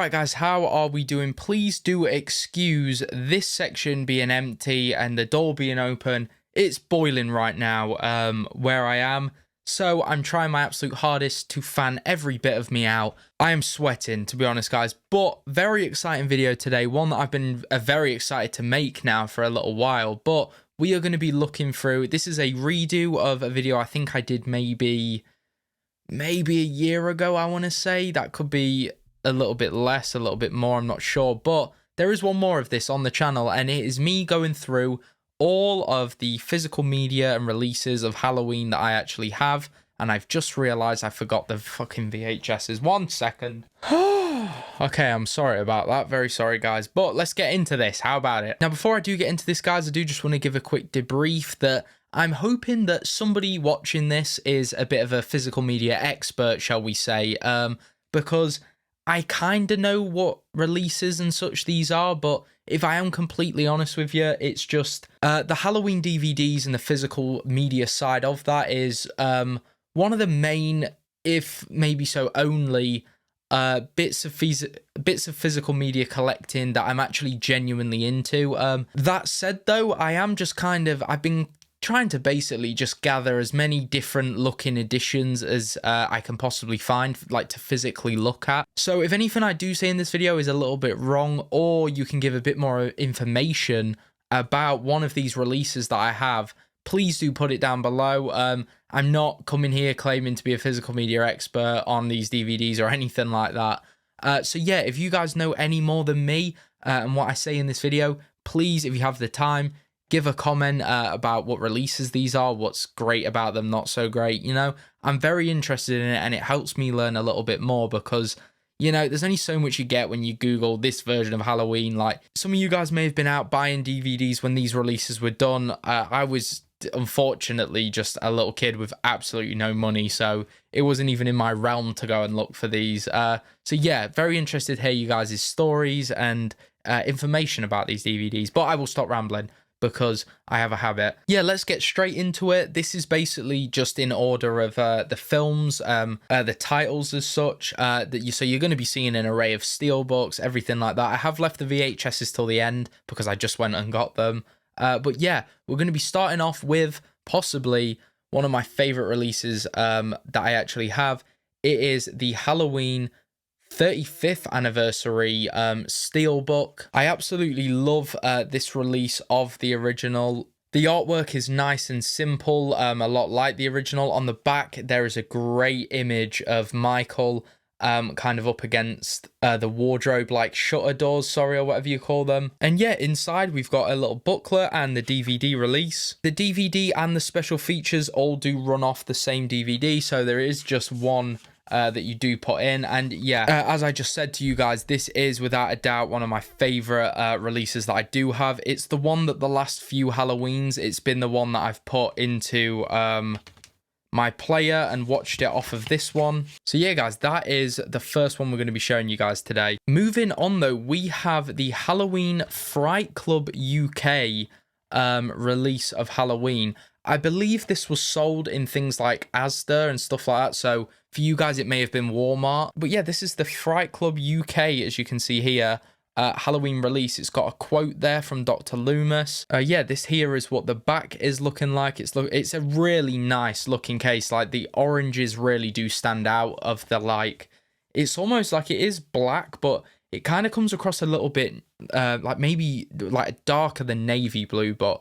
Right guys, how are we doing? Please do excuse this section being empty and the door being open. It's boiling right now where I am, so I'm trying my absolute hardest to fan every bit of me out. I am sweating, to be honest guys, but very exciting video today, one that I've been very excited to make now for a little while. But we are going to be looking through, this is a redo of a video I think I did maybe a year ago, I want to say. That could be a little bit less, a little bit more, I'm not sure, but there is one more of this on the channel, and it is me going through all of the physical media and releases of Halloween that I actually have. And I've just realized I forgot the fucking VHSs. 1 second. Okay, I'm sorry about that, very sorry guys, but let's get into this. How about it? Now before I do get into this guys, I do just want to give a quick debrief that I'm hoping that somebody watching this is a bit of a physical media expert, shall we say, because I kind of know what releases and such these are, but if I am completely honest with you, it's just the Halloween DVDs and the physical media side of that is one of the main, if maybe so only, bits of physical media collecting that I'm actually genuinely into. That said though, I am just I've been trying to basically just gather as many different looking editions as I can possibly find, like to physically look at. So if anything I do say in this video is a little bit wrong, or you can give a bit more information about one of these releases that I have, please do put it down below. I'm not coming here claiming to be a physical media expert on these DVDs or anything like that. So yeah, if you guys know any more than me and what I say in this video, please, if you have the time, give a comment about what releases these are, what's great about them, not so great, you know. I'm very interested in it, and it helps me learn a little bit more because, you know, there's only so much you get when you Google this version of Halloween. Like, some of you guys may have been out buying DVDs when these releases were done. I was unfortunately just a little kid with absolutely no money, so it wasn't even in my realm to go and look for these. So yeah, very interested to hear you guys' stories and information about these DVDs, but I will stop rambling because I have a habit. Yeah, let's get straight into it. This is basically just in order of the films, the titles as such. So you're going to be seeing an array of steelbooks, everything like that. I have left the VHSs till the end because I just went and got them. But yeah, we're going to be starting off with possibly one of my favorite releases that I actually have. It is the Halloween 35th anniversary steelbook. I absolutely love this release of the original. The artwork is nice and simple, a lot like the original. On the back there is a great image of Michael kind of up against the wardrobe, like shutter doors, sorry, or whatever you call them. And yeah, inside we've got a little booklet and the DVD release. The DVD and the special features all do run off the same DVD, so there is just one that you do put in. And yeah, as I just said to you guys, this is without a doubt one of my favorite releases that I do have. It's the one that the last few Halloweens, it's been the one that I've put into my player and watched it off of this one. So yeah guys, that is the first one we're going to be showing you guys today. Moving on though, we have the Halloween Fright Club UK release of Halloween. I believe this was sold in things like Asda and stuff like that, so for you guys it may have been Walmart. But yeah, this is the Fright Club UK, as you can see here, Halloween release. It's got a quote there from Dr. Loomis. Yeah, this here is what the back is looking like. It's a really nice looking case. Like, the oranges really do stand out of the, like, it's almost like it is black, but it kind of comes across a little bit like maybe like darker than navy blue, but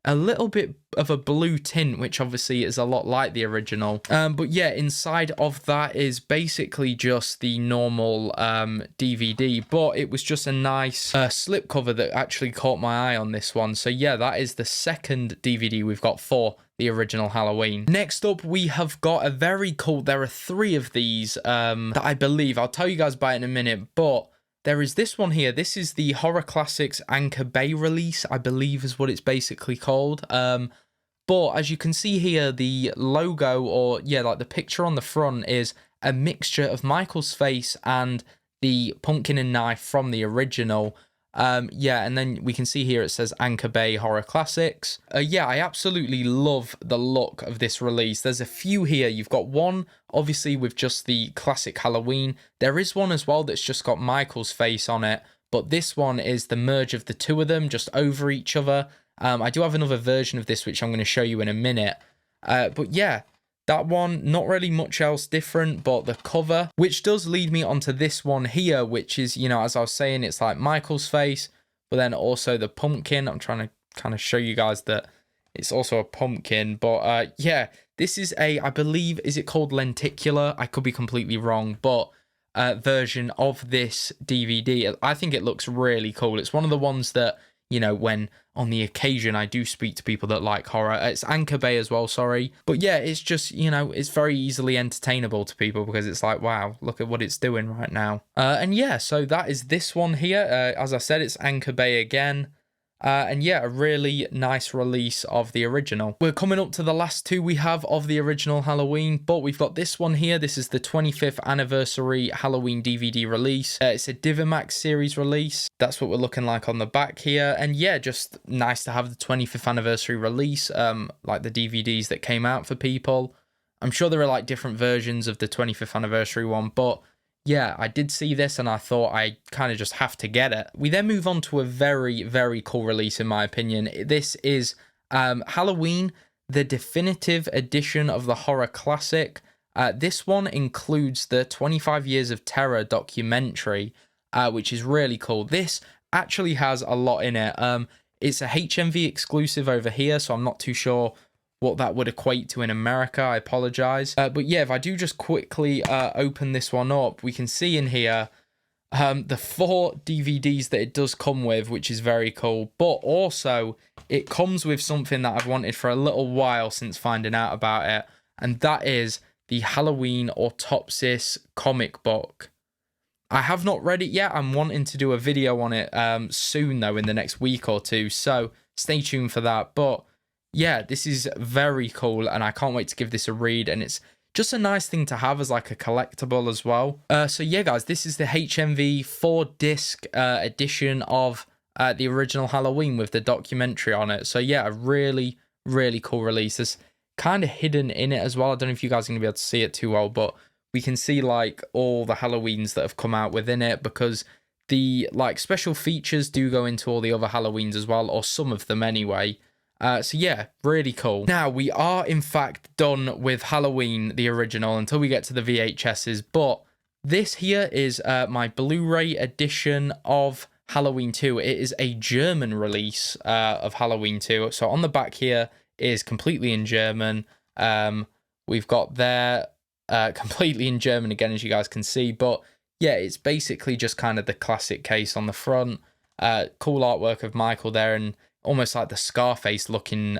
a little bit of a blue tint, which obviously is a lot like the original. But yeah, inside of that is basically just the normal DVD, but it was just a nice slipcover that actually caught my eye on this one. So yeah, that is the second DVD we've got for the original Halloween. Next up, we have got a very cool, there are 3 of these that I believe, I'll tell you guys about it in a minute, but there is this one here. This is the Horror Classics Anchor Bay release, I believe is what it's basically called. But as you can see here, the logo, or yeah, like the picture on the front, is a mixture of Michael's face and the pumpkin and knife from the original. Yeah, and then we can see here it says Anchor Bay Horror Classics. Yeah, I absolutely love the look of this release. There's a few here. You've got one, obviously, with just the classic Halloween. There is one as well that's just got Michael's face on it, but this one is the merge of the two of them just over each other. I do have another version of this, which I'm going to show you in a minute. But yeah, that one, not really much else different, but the cover, which does lead me onto this one here, which is, you know, as I was saying, it's like Michael's face, but then also the pumpkin. I'm trying to kind of show you guys that it's also a pumpkin, but yeah, this is I believe, is it called lenticular? I could be completely wrong, but version of this DVD. I think it looks really cool. It's one of the ones that, you know, when on the occasion I do speak to people that like horror, it's Anchor Bay as well, sorry. But yeah, it's just, you know, it's very easily entertainable to people because it's like, wow, look at what it's doing right now. And yeah, so that is this one here. As I said, it's Anchor Bay again. And yeah, a really nice release of the original. We're coming up to the last two we have of the original Halloween, but we've got this one here. This is the 25th anniversary Halloween DVD release. It's a Divimax series release. That's what we're looking like on the back here. And yeah, just nice to have the 25th anniversary release, like the DVDs that came out for people. I'm sure there are like different versions of the 25th anniversary one, but yeah, I did see this and I thought I kind of just have to get it. We then move on to a very, very cool release in my opinion. This is Halloween, the definitive edition of the horror classic. This one includes the 25 Years of Terror documentary, which is really cool. This actually has a lot in it. It's a HMV exclusive over here, so I'm not too sure what that would equate to in America. I apologize. But yeah, if I do just quickly open this one up, we can see in here the 4 DVDs that it does come with, which is very cool. But also, it comes with something that I've wanted for a little while since finding out about it, and that is the Halloween Autopsis comic book. I have not read it yet. I'm wanting to do a video on it soon, though, in the next week or two, so stay tuned for that. But yeah, this is very cool, and I can't wait to give this a read, and it's just a nice thing to have as like a collectible as well. So yeah, guys, this is the HMV 4-disc edition of the original Halloween with the documentary on it. So yeah, a really, really cool release. It's kind of hidden in it as well. I don't know if you guys are going to be able to see it too well, but we can see like all the Halloweens that have come out within it, because the like special features do go into all the other Halloweens as well, or some of them anyway. So yeah, really cool. Now, we are in fact done with Halloween, the original, until we get to the VHSs, but this here is my Blu-ray edition of Halloween 2. It is a German release of Halloween 2. So on the back here is completely in German. We've got there completely in German again, as you guys can see, but yeah, it's basically just kind of the classic case on the front. Cool artwork of Michael there, and almost like the Scarface looking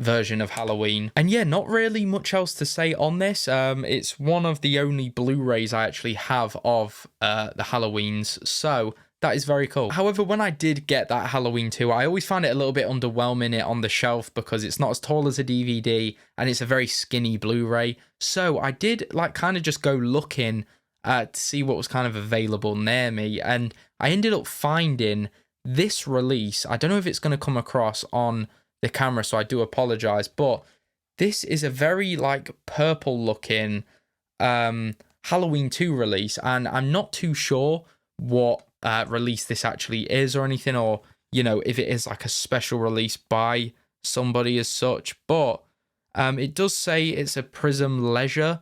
version of Halloween. And yeah, not really much else to say on this. It's one of the only Blu-rays I actually have of the Halloweens, so that is very cool. However, when I did get that Halloween 2, I always find it a little bit underwhelming it on the shelf because it's not as tall as a DVD and it's a very skinny Blu-ray. So I did like kind of just go looking to see what was kind of available near me, and I ended up finding this release. I don't know if it's going to come across on the camera, so I do apologize, but this is a very like purple looking Halloween 2 release, and I'm not too sure what release this actually is or anything, or you know, if it is like a special release by somebody as such, but it does say it's a Prism Leisure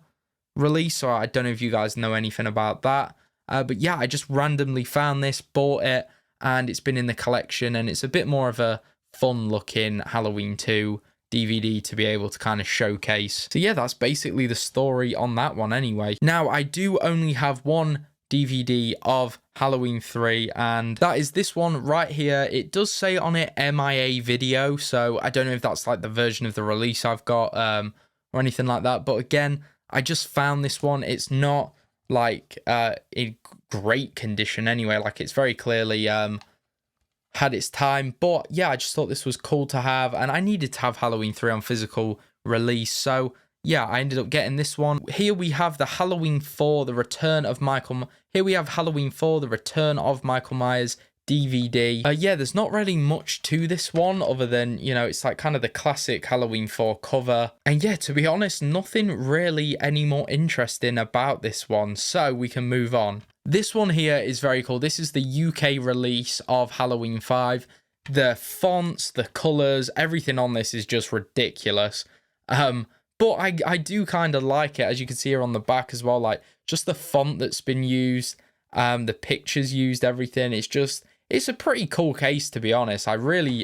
release, so I don't know if you guys know anything about that, but yeah, I just randomly found this, bought it, and it's been in the collection, and it's a bit more of a fun looking Halloween 2 DVD to be able to kind of showcase. So yeah, that's basically the story on that one anyway. Now, I do only have one DVD of Halloween 3, and that is this one right here. It does say on it MIA video, so I don't know if that's like the version of the release I've got or anything like that, but again, I just found this one. It's not like in great condition anyway, like it's very clearly had its time, but yeah, I just thought this was cool to have, and I needed to have Halloween 3 on physical release, so yeah, I ended up getting this one. Here we have the Halloween 4, The Return of Michael. Here we have Halloween 4, The Return of Michael Myers DVD. Yeah, there's not really much to this one other than, you know, it's like kind of the classic Halloween 4 cover. And yeah, to be honest, nothing really any more interesting about this one. So we can move on. This one here is very cool. This is the UK release of Halloween 5. The fonts, the colors, everything on this is just ridiculous. But I do kind of like it, as you can see here on the back as well, like just the font that's been used, the pictures used, everything. It's a pretty cool case, to be honest. I really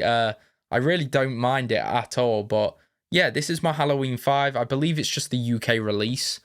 don't mind it at all. But yeah, this is my Halloween 5. I believe it's just the UK release.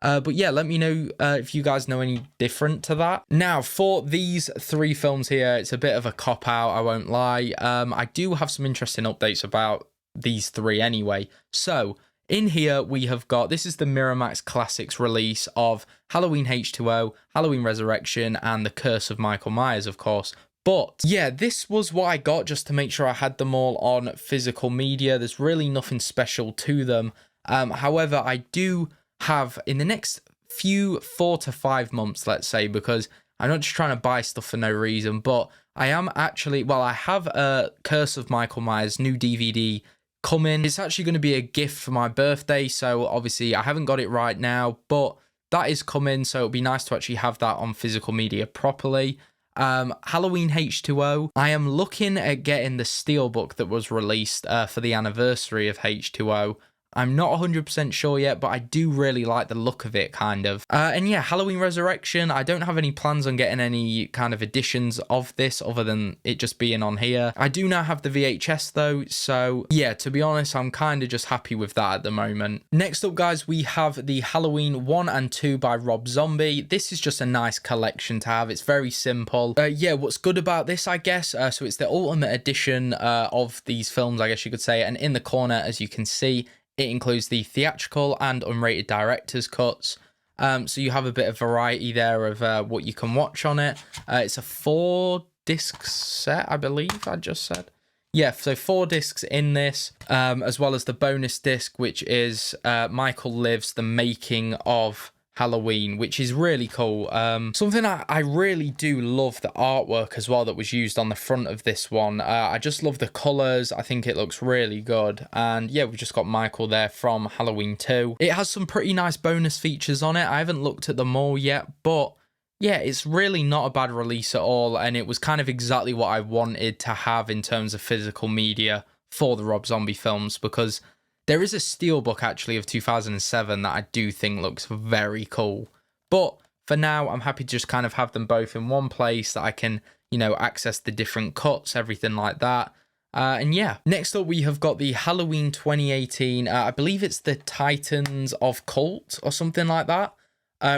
But yeah, let me know if you guys know any different to that. Now, for these 3 films here, it's a bit of a cop-out, I won't lie. I do have some interesting updates about these 3 anyway. So, in here, we have got, this is the Miramax Classics release of Halloween H2O, Halloween Resurrection, and The Curse of Michael Myers, of course. But yeah, this was what I got just to make sure I had them all on physical media. There's really nothing special to them. However, I do have in the next few 4 to 5 months, let's say, because I'm not just trying to buy stuff for no reason, but I am actually, well, I have a Curse of Michael Myers new DVD coming. It's actually going to be a gift for my birthday, so obviously I haven't got it right now, but that is coming, so it'll be nice to actually have that on physical media properly. Halloween H2O, I am looking at getting the Steelbook that was released for the anniversary of H2O. I'm not 100% sure yet, but I do really like the look of it, kind of. And yeah, Halloween Resurrection, I don't have any plans on getting any kind of editions of this other than it just being on here. I do now have the VHS though, so yeah, to be honest, I'm kind of just happy with that at the moment. Next up, guys, we have the Halloween 1 and 2 by Rob Zombie. This is just a nice collection to have. It's very simple. Yeah, what's good about this, I guess, so it's the ultimate edition of these films, I guess you could say, and in the corner, as you can see, it includes the theatrical and unrated director's cuts. So you have a bit of variety there of what you can watch on it. It's a 4-disc set, I believe I just said. Yeah, so 4 discs in this, as well as the bonus disc, which is Michael Lives, the making of Halloween, which is really cool. Something I really do love the artwork as well that was used on the front of this one. I just love the colours. I think it looks really good. And yeah, we've just got Michael there from Halloween 2. It has some pretty nice bonus features on it. I haven't looked at them all yet, but yeah, it's really not a bad release at all. And it was kind of exactly what I wanted to have in terms of physical media for the Rob Zombie films, because there is a Steelbook, actually, of 2007 that I do think looks very cool. But for now, I'm happy to just kind of have them both in one place that I can, you know, access the different cuts, everything like that. And yeah, next up, we have got the Halloween 2018, I believe it's the Titans of Cult or something like that,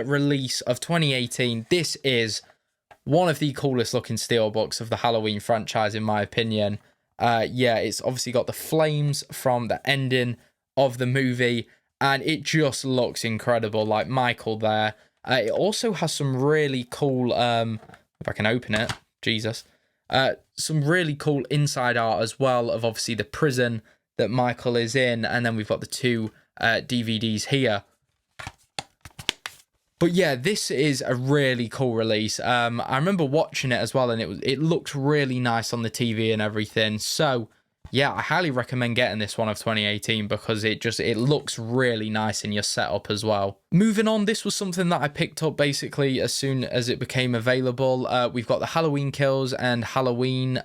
release of 2018. This is one of the coolest looking Steelbooks of the Halloween franchise, in my opinion. Yeah, it's obviously got the flames from the ending of the movie, and it just looks incredible, like Michael there. It also has some really cool, if I can open it, Jesus, some really cool inside art as well of obviously the prison that Michael is in, and then we've got the 2 DVDs here. But yeah, this is a really cool release. I remember watching it as well, and it looked really nice on the TV and everything. So yeah, I highly recommend getting this one of 2018 because it looks really nice in your setup as well. Moving on, this was something that I picked up basically as soon as it became available. We've got the Halloween Kills and Halloween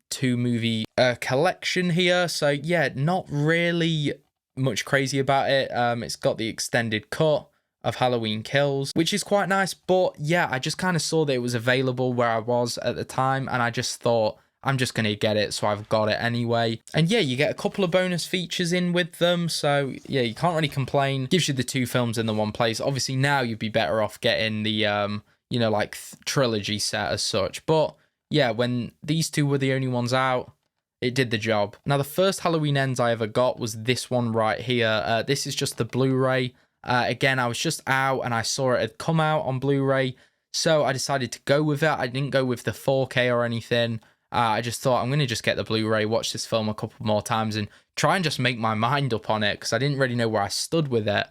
2 movie collection here. So yeah, not really much crazy about it. It's got the extended cut of Halloween Kills, which is quite nice. But yeah, I just kind of saw that it was available where I was at the time, and I just thought, I'm just going to get it, so I've got it anyway. And yeah, you get a couple of bonus features in with them, so yeah, you can't really complain. Gives you the 2 films in the one place. Obviously, now you'd be better off getting the, you know, like trilogy set as such. But yeah, when these 2 were the only ones out, it did the job. Now, the first Halloween Ends I ever got was this one right here. This is just the Blu-ray. Again, I was just out and I saw it had come out on Blu-ray, so I decided to go with it. I didn't go with the 4K or anything. I just thought I'm going to just get the Blu-ray, watch this film a couple more times and try and just make my mind up on it, because I didn't really know where I stood with it.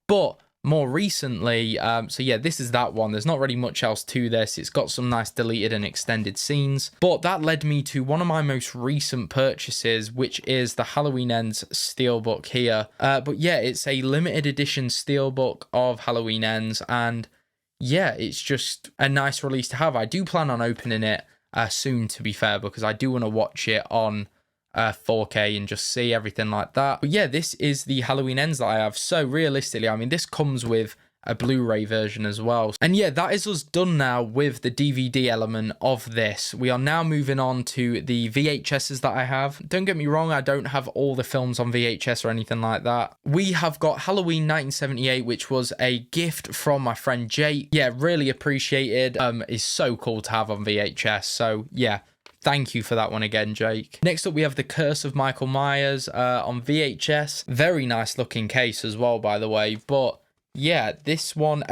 But more recently, so yeah, this is that one. There's not really much else to this. It's got some nice deleted and extended scenes, but that led me to one of my most recent purchases, which is the Halloween Ends Steelbook here. But yeah, it's a limited edition Steelbook of Halloween Ends, and yeah, it's just a nice release to have. I do plan on opening it soon, to be fair, because I do want to watch it on 4K and just see everything like that. But yeah, this is the Halloween Ends that I have. So realistically, I mean, this comes with a Blu-ray version as well. And yeah, that is us done now with the DVD element of this. We are now moving on to the VHSs that I have. Don't get me wrong, I don't have all the films on VHS or anything like that. We have got Halloween 1978, which was a gift from my friend Jake. Yeah, really appreciated. It's so cool to have on VHS. So yeah, thank you for that one again, Jake. Next up, we have The Curse of Michael Myers on VHS. Very nice looking case as well, by the way. But yeah, this one...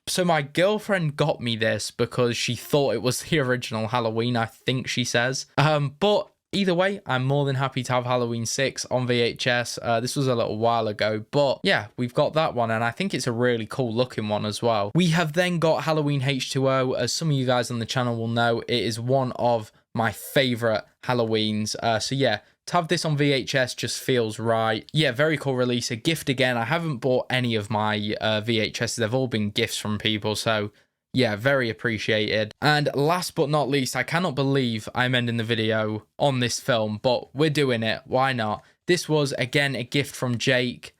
So my girlfriend got me this because she thought it was the original Halloween, I think she says. But either way, I'm more than happy to have Halloween 6 on VHS. This was a little while ago, but yeah, we've got that one, and I think it's a really cool looking one as well. We have then got Halloween H2O. As some of you guys on the channel will know, it is one of my favorite Halloweens. So yeah, to have this on VHS just feels right. Yeah, very cool release. A gift again. I haven't bought any of my VHSs. They've all been gifts from people. So yeah, very appreciated. And last but not least, I cannot believe I'm ending the video on this film, but we're doing it. Why not? This was, again, a gift from Jake.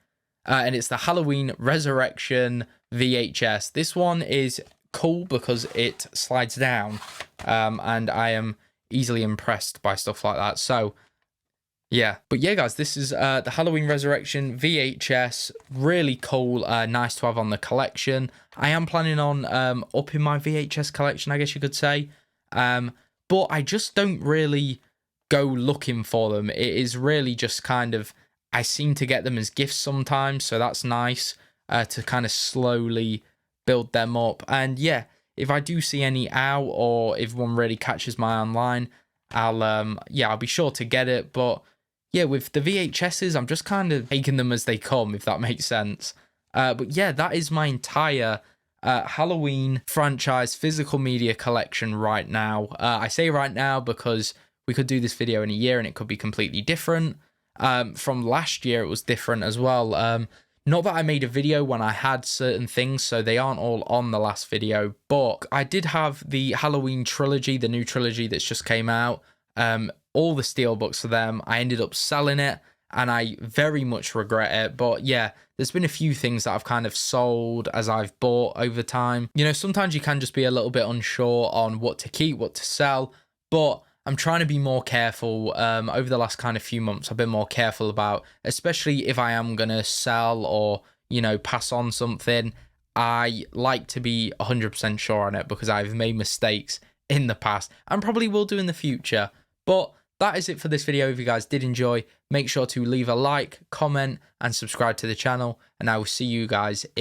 And it's the Halloween Resurrection VHS. This one is cool because it slides down. And I am easily impressed by stuff like that. So yeah, but yeah, guys, this is the Halloween Resurrection VHS. Really cool, nice to have on the collection. I am planning on upping my VHS collection, I guess you could say. But I just don't really go looking for them. It is really just kind of, I seem to get them as gifts sometimes, so that's nice to kind of slowly build them up. And yeah, if I do see any out, or if one really catches my eye online, I'll be sure to get it. But yeah, with the VHSs, I'm just kind of taking them as they come, if that makes sense. But yeah, that is my entire Halloween franchise physical media collection right now. I say right now because we could do this video in a year and it could be completely different. From last year, it was different as well. Not that I made a video when I had certain things, so they aren't all on the last video, but I did have the Halloween trilogy, the new trilogy that's just came out, all the steelbooks for them. I ended up selling it, and I very much regret it, but yeah, there's been a few things that I've kind of sold as I've bought over time. You know, sometimes you can just be a little bit unsure on what to keep, what to sell, but I'm trying to be more careful. Over the last kind of few months, I've been more careful about, especially if I am going to sell or, you know, pass on something. I like to be 100% sure on it because I've made mistakes in the past and probably will do in the future. But that is it for this video. If you guys did enjoy, make sure to leave a like, comment, and subscribe to the channel. And I will see you guys in